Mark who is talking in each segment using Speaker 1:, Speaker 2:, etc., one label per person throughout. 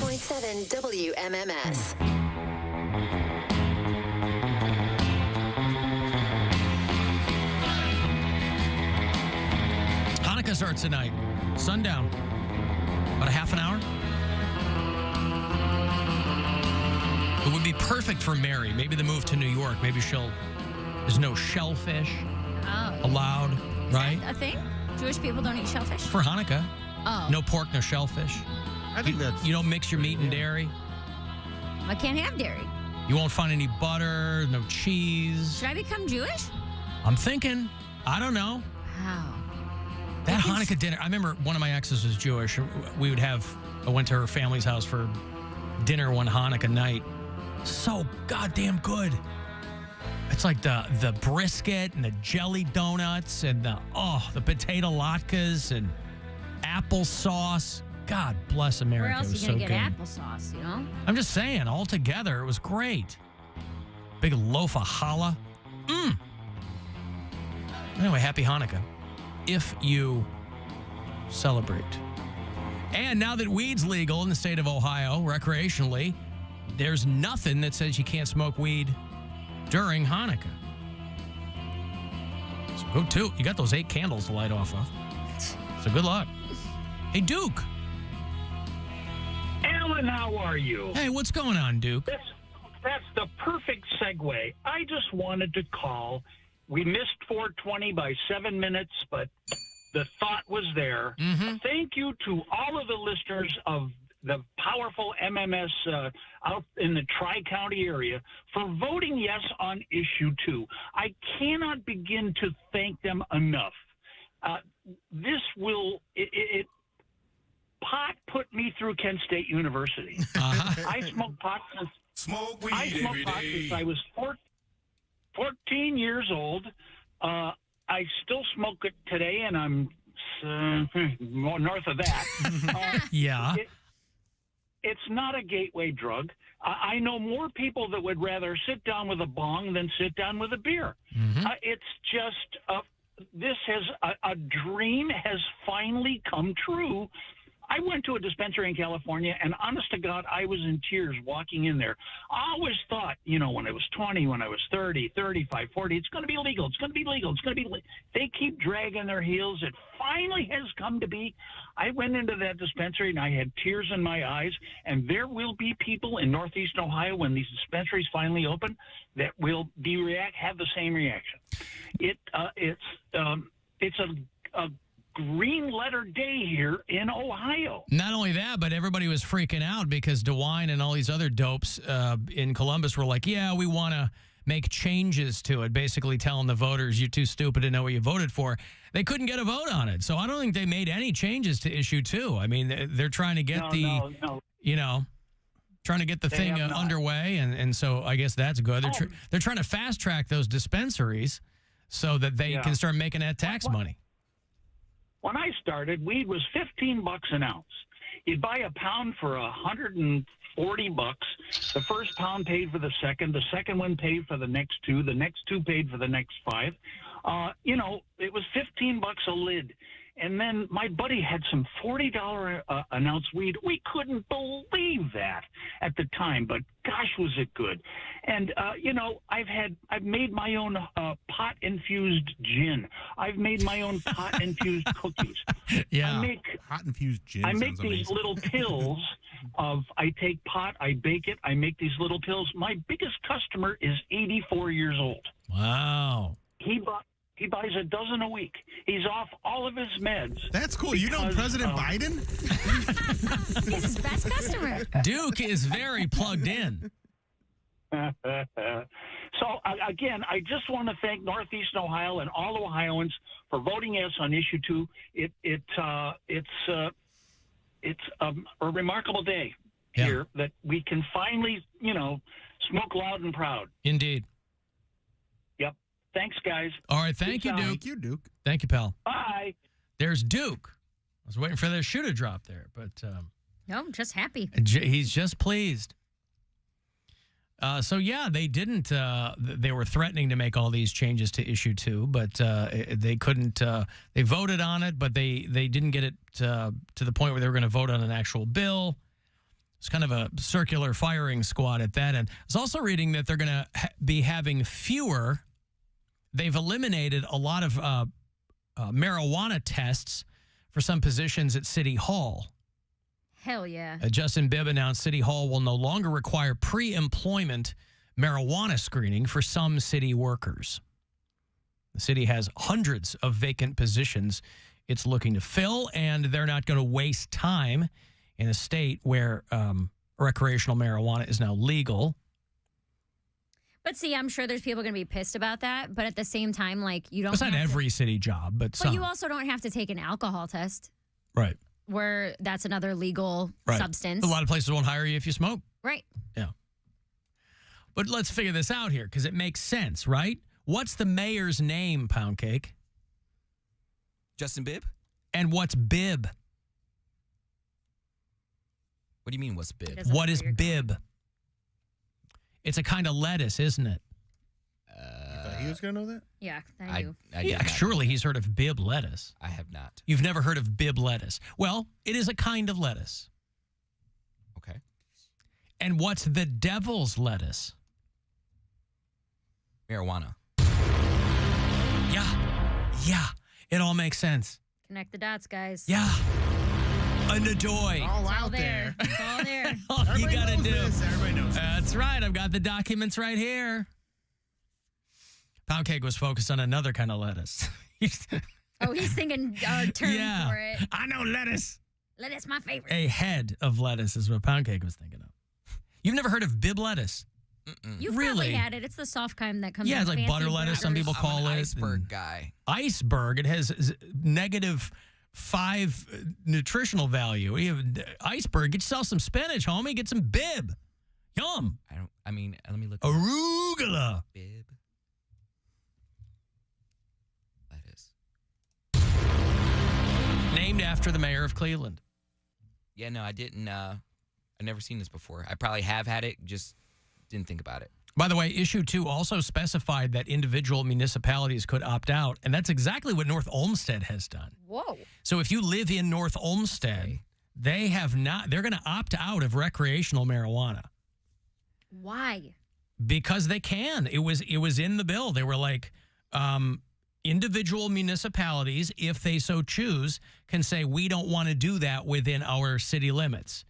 Speaker 1: 101.7 WMMS.
Speaker 2: Hanukkah starts tonight. Sundown. About a half an hour. It would be perfect for Mary. Maybe the move to New York. Maybe there's no shellfish allowed, right?
Speaker 3: A thing? Jewish people don't eat shellfish?
Speaker 2: For Hanukkah.
Speaker 3: Oh.
Speaker 2: No pork, no shellfish.
Speaker 4: I think
Speaker 2: You don't mix your meat and dairy.
Speaker 3: I can't have dairy.
Speaker 2: You won't find any butter, no cheese.
Speaker 3: Should I become Jewish?
Speaker 2: I'm thinking. I don't know.
Speaker 3: Wow.
Speaker 2: That Hanukkah dinner, I remember one of my exes was Jewish. I went to her family's house for dinner one Hanukkah night. So goddamn good. It's like the brisket and the jelly donuts and the potato latkes and applesauce. God bless America.
Speaker 3: Where else
Speaker 2: it was
Speaker 3: are you going
Speaker 2: so
Speaker 3: to get
Speaker 2: good.
Speaker 3: applesauce, you know?
Speaker 2: I'm just saying, all together, it was great. Big loaf of challah. Anyway, happy Hanukkah. If you celebrate. And now that weed's legal in the state of Ohio, recreationally, there's nothing that says you can't smoke weed during Hanukkah. So go to. You got those 8 candles to light off of. So good luck. Hey, Duke.
Speaker 5: Alan, how are you?
Speaker 2: Hey, what's going on, Duke?
Speaker 5: That's the perfect segue. I just wanted to call. We missed 420 by 7 minutes, but the thought was there.
Speaker 2: Mm-hmm.
Speaker 5: Thank you to all of the listeners of the powerful MMS out in the Tri-County area for voting yes on issue 2. I cannot begin to thank them enough. Pot put me through Kent State University. I smoked pot since I was 14 years old. I still smoke it today, and I'm more north of that.
Speaker 2: Yeah.
Speaker 5: It's not a gateway drug. I know more people that would rather sit down with a bong than sit down with a beer.
Speaker 2: Mm-hmm.
Speaker 5: It's just a dream has finally come true. I went to a dispensary in California, and honest to God, I was in tears walking in there. I always thought, when I was 20, when I was 30, 35, 40, it's going to be legal. It's going to be legal. It's going to be legal. They keep dragging their heels. It finally has come to be. I went into that dispensary, and I had tears in my eyes, and there will be people in Northeast Ohio when these dispensaries finally open that will have the same reaction. It's a green letter day here in Ohio.
Speaker 2: Not only that, but everybody was freaking out because DeWine and all these other dopes in Columbus were like, yeah, we want to make changes to it, basically telling the voters you're too stupid to know what you voted for. They couldn't get a vote on it. So I don't think they made any changes to issue 2. I mean, they're trying to get trying to get the thing underway. And so I guess that's good. They're trying to fast track those dispensaries so that they can start making that tax money.
Speaker 5: When I started, weed was $15 an ounce. You'd buy a pound for $140. The first pound paid for the second one paid for the next 2, the next 2 paid for the next 5. It was $15 a lid. And then my buddy had some $40 an ounce weed. We couldn't believe that at the time, but gosh, was it good. And, I've made my own pot-infused gin. I've made my own pot-infused cookies.
Speaker 2: Yeah.
Speaker 4: Pot-infused gin.
Speaker 5: I make these little pills I take pot, I bake it, I make these little pills. My biggest customer is 84 years old.
Speaker 2: Wow.
Speaker 5: He buys a dozen a week. He's off all of his meds.
Speaker 4: That's cool. You know President Biden?
Speaker 3: He's his best customer.
Speaker 2: Duke is very plugged in.
Speaker 5: So, again, I just want to thank Northeast Ohio and all Ohioans for voting yes on issue 2. It's a remarkable day here that we can finally, smoke loud and proud.
Speaker 2: Indeed.
Speaker 5: Yep. Thanks, guys.
Speaker 2: All right. Thank you, Duke.
Speaker 4: Thank you, Duke.
Speaker 2: Thank you, pal.
Speaker 5: Bye.
Speaker 2: There's Duke. I was waiting for the shoe to drop there, but
Speaker 3: No, I'm just happy.
Speaker 2: He's just pleased. They didn't. They were threatening to make all these changes to issue 2, but they couldn't. They voted on it, but they didn't get it to the point where they were going to vote on an actual bill. It's kind of a circular firing squad at that end. I was also reading that they're going to be having fewer. They've eliminated a lot of marijuana tests for some positions at City Hall.
Speaker 3: Hell yeah.
Speaker 2: Justin Bibb announced City Hall will no longer require pre-employment marijuana screening for some city workers. The city has hundreds of vacant positions it's looking to fill, and they're not going to waste time in a state where recreational marijuana is now legal.
Speaker 3: But see, I'm sure there's people going to be pissed about that. But at the same time, like, you don't
Speaker 2: It's not
Speaker 3: have to-
Speaker 2: every city job, but some.
Speaker 3: But you also don't have to take an alcohol test,
Speaker 2: Right.
Speaker 3: where that's another legal
Speaker 2: Right.
Speaker 3: substance.
Speaker 2: A lot of places won't hire you if you smoke.
Speaker 3: Right.
Speaker 2: Yeah. But let's figure this out here because it makes sense, right? What's the mayor's name, Poundcake?
Speaker 6: Justin Bibb?
Speaker 2: And what's Bibb?
Speaker 6: What do you mean, what's Bibb?
Speaker 3: Doesn't
Speaker 2: What
Speaker 3: know
Speaker 2: is
Speaker 3: where you're going.
Speaker 2: Bibb? It's a kind of lettuce, isn't it?
Speaker 4: He was going to know that?
Speaker 3: Yeah, I do.
Speaker 6: I did
Speaker 2: Yeah,
Speaker 6: not.
Speaker 2: surely he's heard of Bibb lettuce.
Speaker 6: I have not.
Speaker 2: You've never heard of Bibb lettuce. Well, it is a kind of lettuce.
Speaker 6: Okay.
Speaker 2: And what's the devil's lettuce?
Speaker 6: Marijuana.
Speaker 2: Yeah. It all makes sense.
Speaker 3: Connect the dots, guys.
Speaker 2: Yeah. A Nadoy.
Speaker 4: All
Speaker 3: It's all
Speaker 4: out there.
Speaker 3: It's all there.
Speaker 2: All you
Speaker 4: Everybody
Speaker 2: got to
Speaker 4: knows
Speaker 2: do.
Speaker 4: this. Everybody knows this.
Speaker 2: That's right. I've got the documents right here. Poundcake was focused on another kind of lettuce.
Speaker 3: Oh, he's thinking our term for it.
Speaker 2: I know lettuce.
Speaker 3: Lettuce, my favorite.
Speaker 2: A head of lettuce is what Poundcake was thinking of. You've never heard of Bibb lettuce?
Speaker 3: You've
Speaker 2: Really?
Speaker 3: probably had it. It's the soft kind that comes
Speaker 2: Yeah,
Speaker 3: in
Speaker 2: it's like
Speaker 3: fancy
Speaker 2: butter lettuce, some
Speaker 3: burgers.
Speaker 2: people call
Speaker 6: I'm an
Speaker 2: it.
Speaker 6: iceberg
Speaker 2: and-
Speaker 6: guy.
Speaker 2: Iceberg. It has -5 nutritional value. You have iceberg. Get yourself some spinach, homie. Get some Bibb. Yum.
Speaker 6: Let me look.
Speaker 2: Arugula.
Speaker 6: Bibb. Lettuce.
Speaker 2: Named after the mayor of Cleveland.
Speaker 6: Yeah, no, I didn't. I've never seen this before. I probably have had it, just didn't think about it.
Speaker 2: By the way, issue 2 also specified that individual municipalities could opt out, and that's exactly what North Olmsted has done.
Speaker 3: Whoa.
Speaker 2: So if you live in North Olmsted, they're going to opt out of recreational marijuana
Speaker 3: Why?
Speaker 2: because they can. It was in the bill. They were like, individual municipalities, if they so choose, can say we don't want to do that within our city limits.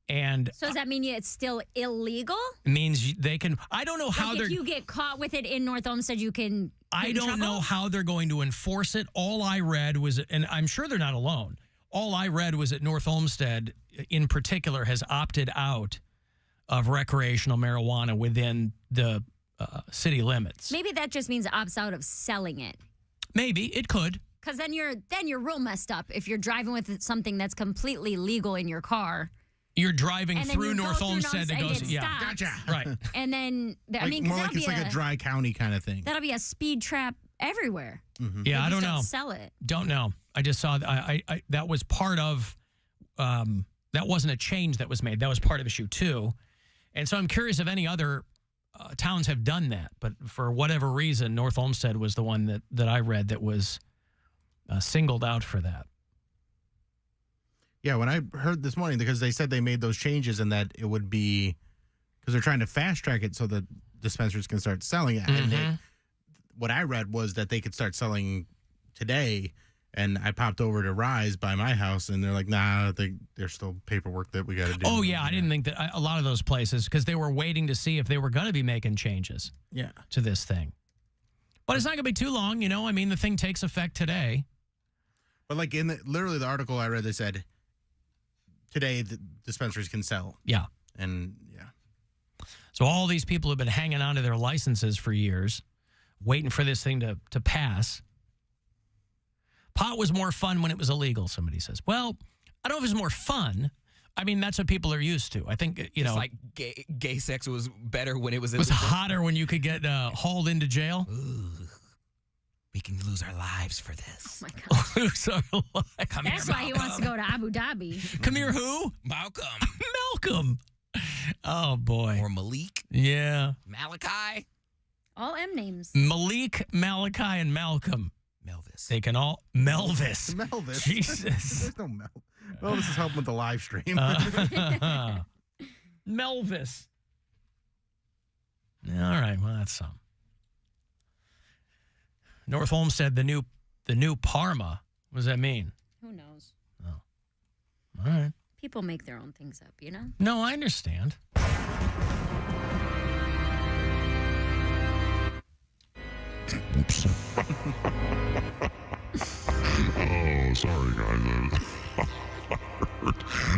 Speaker 2: And
Speaker 3: So does that mean it's still illegal?
Speaker 2: it means they can. I don't know how
Speaker 3: Like
Speaker 2: they're.
Speaker 3: if you get caught with it in North Olmsted, you can. Get
Speaker 2: I
Speaker 3: in
Speaker 2: don't know
Speaker 3: trouble?
Speaker 2: how they're going to enforce it. All I read was, and I'm sure they're not alone. All I read was that North Olmsted, in particular, has opted out of recreational marijuana within the city limits.
Speaker 3: Maybe that just means it opts out of selling it.
Speaker 2: Maybe it could.
Speaker 3: Because then you're real messed up if you're driving with something that's completely legal in your car.
Speaker 2: You're driving
Speaker 3: And then
Speaker 2: through
Speaker 3: you go
Speaker 2: North
Speaker 3: through
Speaker 2: Olmsted that
Speaker 3: and
Speaker 2: goes,
Speaker 3: get
Speaker 2: yeah,
Speaker 3: stopped.
Speaker 4: Gotcha.
Speaker 2: right.
Speaker 3: And then, I
Speaker 4: Like,
Speaker 3: mean,
Speaker 4: more
Speaker 3: because
Speaker 4: like it's like a dry county kind of thing.
Speaker 3: that'll be a speed trap everywhere.
Speaker 2: Yeah,
Speaker 3: They
Speaker 2: I
Speaker 3: just
Speaker 2: don't know.
Speaker 3: Sell it.
Speaker 2: Don't know. I just saw I that was part of that wasn't a change that was made. That was part of issue 2. And so I'm curious if any other towns have done that. But for whatever reason, North Olmsted was the one that I read that was singled out for that.
Speaker 4: Yeah, when I heard this morning, because they said they made those changes and that it would be, because they're trying to fast track it so that dispensaries can start selling it. And what I read was that they could start selling today. And I popped over to Rise by my house, and they're like, nah, there's still paperwork that we got to do.
Speaker 2: Oh, yeah. I didn't think that a lot of those places, because they were waiting to see if they were going to be making changes
Speaker 4: Yeah.
Speaker 2: to this thing. But it's not going to be too long. You know, I mean, the thing takes effect today.
Speaker 4: But like literally the article I read, they said today the dispensaries can sell.
Speaker 2: Yeah.
Speaker 4: And yeah.
Speaker 2: So all these people have been hanging on to their licenses for years, waiting for this thing to pass. Pot was more fun when it was illegal, somebody says. Well, I don't know if it's more fun. I mean, that's what people are used to. I think, you know.
Speaker 6: It's like gay sex was better when it was
Speaker 2: It was
Speaker 6: illegal.
Speaker 2: hotter when you could get hauled into jail.
Speaker 6: Ooh, we can lose our lives for this.
Speaker 3: Oh my God.
Speaker 2: Lose our life.
Speaker 6: Come
Speaker 3: That's
Speaker 6: here,
Speaker 3: why he wants to go to Abu Dhabi.
Speaker 2: Come here, who?
Speaker 6: Malcolm.
Speaker 2: Malcolm. Oh, boy.
Speaker 6: Or Malik.
Speaker 2: Yeah.
Speaker 6: Malachi.
Speaker 3: All M names.
Speaker 2: Malik, Malachi, and Malcolm.
Speaker 6: Melvis.
Speaker 2: They can all. Melvis.
Speaker 4: Melvis.
Speaker 2: Jesus.
Speaker 4: There's no Melvis is helping with the live stream.
Speaker 2: Melvis. All right, well, that's some. North Olmsted, the new Parma. What does that mean?
Speaker 3: Who knows?
Speaker 2: Oh. All right.
Speaker 3: People make their own things up, you know?
Speaker 2: No, I understand.
Speaker 7: Oops. Oh, sorry, guys.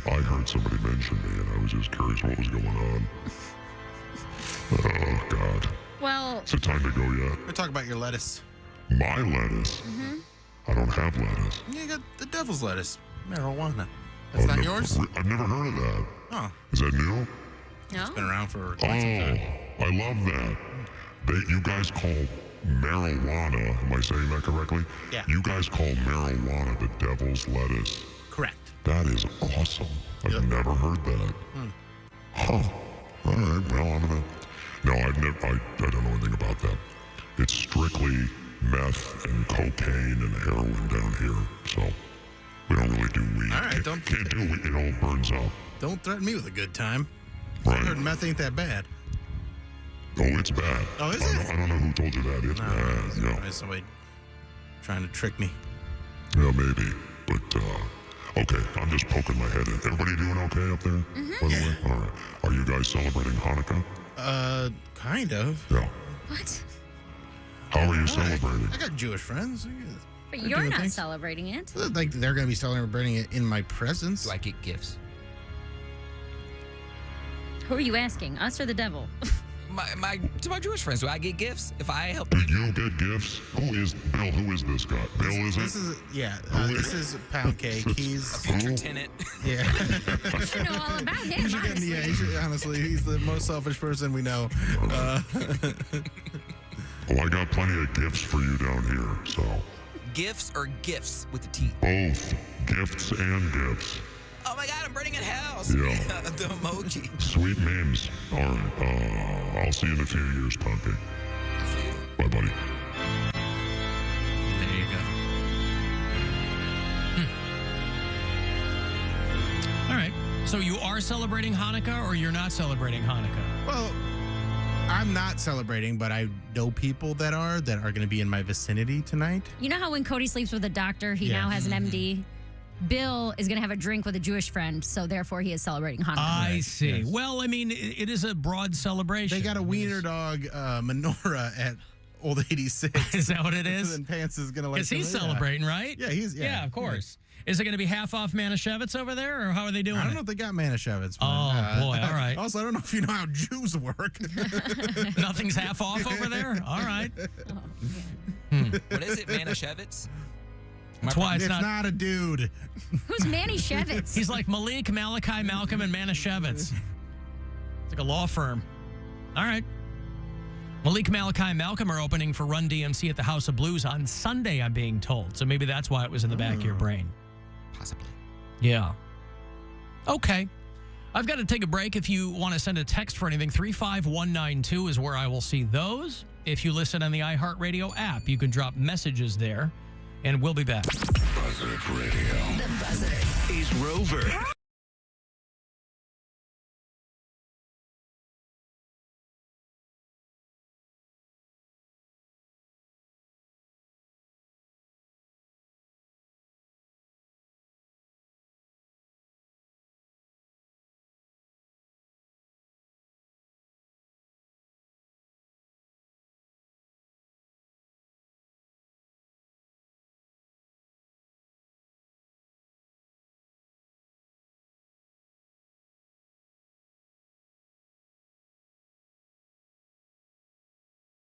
Speaker 7: I heard somebody mention me, and I was just curious what was going on. Oh, God.
Speaker 3: Well,
Speaker 7: Is it time to go yet?
Speaker 4: We're talking about your lettuce.
Speaker 7: My lettuce? I don't have lettuce.
Speaker 4: You got the devil's lettuce, marijuana. That's not yours?
Speaker 7: I've never heard of that.
Speaker 4: Oh,
Speaker 7: Is that new?
Speaker 3: no.
Speaker 4: been around for
Speaker 7: Oh,
Speaker 4: quite some time.
Speaker 7: I love that. You guys call marijuana, am I saying that correctly?
Speaker 4: Yeah.
Speaker 7: You guys call marijuana the devil's lettuce.
Speaker 4: Correct.
Speaker 7: That is awesome. I've
Speaker 4: Yep.
Speaker 7: never heard that. Huh. All right. Well, I'm gonna. No, I don't know anything about that. It's strictly meth and cocaine and heroin down here. So we don't really do weed.
Speaker 4: All right,
Speaker 7: Can't do weed. It all burns up.
Speaker 4: Don't threaten me with a good time. I
Speaker 7: Right.
Speaker 4: heard meth ain't that bad.
Speaker 7: Oh, it's bad.
Speaker 4: Oh, is
Speaker 7: I
Speaker 4: it?
Speaker 7: don't know who told you that. It's bad. Yeah.
Speaker 4: Probably somebody trying to trick me.
Speaker 7: Yeah, maybe. But, okay, I'm just poking my head in. Everybody doing okay up there? By the way? All right. Are you guys celebrating Hanukkah?
Speaker 4: Kind of.
Speaker 7: Yeah.
Speaker 3: What?
Speaker 7: How are you
Speaker 4: Why?
Speaker 7: celebrating?
Speaker 4: I got Jewish friends.
Speaker 3: But
Speaker 4: They're
Speaker 3: you're
Speaker 4: doing
Speaker 3: not
Speaker 4: things.
Speaker 3: celebrating it.
Speaker 4: Like they're gonna be celebrating it in my presence.
Speaker 6: Do I get gifts?
Speaker 3: Who are you asking? Us or the devil?
Speaker 6: To my Jewish friends, do I get gifts if I help?
Speaker 7: Do you get gifts? Who is Bill? Who is this guy? Bill, is
Speaker 4: This
Speaker 7: it?
Speaker 4: is this is Poundcake. He's
Speaker 6: Future
Speaker 7: Who?
Speaker 6: tenant.
Speaker 4: yeah.
Speaker 3: You should know all about him.
Speaker 4: You should get,
Speaker 3: honestly.
Speaker 4: yeah, you should, honestly, he's the most selfish person we know.
Speaker 7: Oh, I got plenty of gifts for you down here, so.
Speaker 6: Gifts or gifts with the T?
Speaker 7: Both gifts and gifts.
Speaker 6: Oh my God, I'm burning a house.
Speaker 7: Yeah.
Speaker 6: The emoji.
Speaker 7: Sweet memes. All right. I'll see you in a few years, Poundcake. Bye, buddy.
Speaker 4: There you go.
Speaker 2: All right. So you are celebrating Hanukkah or you're not celebrating Hanukkah?
Speaker 4: Well, I'm not celebrating, but I know people that are going to be in my vicinity tonight.
Speaker 3: You know how when Cody sleeps with a doctor, he
Speaker 4: Yeah.
Speaker 3: now has an MD? Bill is going to have a drink with a Jewish friend, so therefore he is celebrating Hanukkah.
Speaker 2: I see.
Speaker 4: Yes.
Speaker 2: Well, I mean, it is a broad celebration.
Speaker 4: They got a wiener dog menorah at Old 86.
Speaker 2: Is that what it is?
Speaker 4: And Pants is going to like
Speaker 2: Because he's celebrating, right?
Speaker 4: Yeah, he's
Speaker 2: Yeah, of course. Is it going to be half off Manischewitz over there, or how are they doing
Speaker 4: I don't
Speaker 2: it?
Speaker 4: know if they got Manischewitz. But,
Speaker 2: Oh, boy, all right.
Speaker 4: Also, I don't know if you know how Jews work.
Speaker 2: Nothing's half off over there? All right.
Speaker 6: What is it, Manischewitz?
Speaker 2: That's why
Speaker 4: it's
Speaker 2: it's
Speaker 4: not a dude.
Speaker 3: Who's Manny Shevitz?
Speaker 2: He's like Malik, Malachi, Malcolm, and Manischewitz. It's like a law firm. All right. Malik, Malachi, and Malcolm are opening for Run DMC at the House of Blues on Sunday, I'm being told. So maybe that's why it was in the back of your brain.
Speaker 6: Possibly.
Speaker 2: Yeah. Okay. I've got to take a break. If you want to send a text for anything, 35192 is where I will see those. If you listen on the iHeartRadio app, you can drop messages there, and we'll be back.
Speaker 8: Buzzard Radio.
Speaker 1: The Buzzard.
Speaker 8: Is Rover.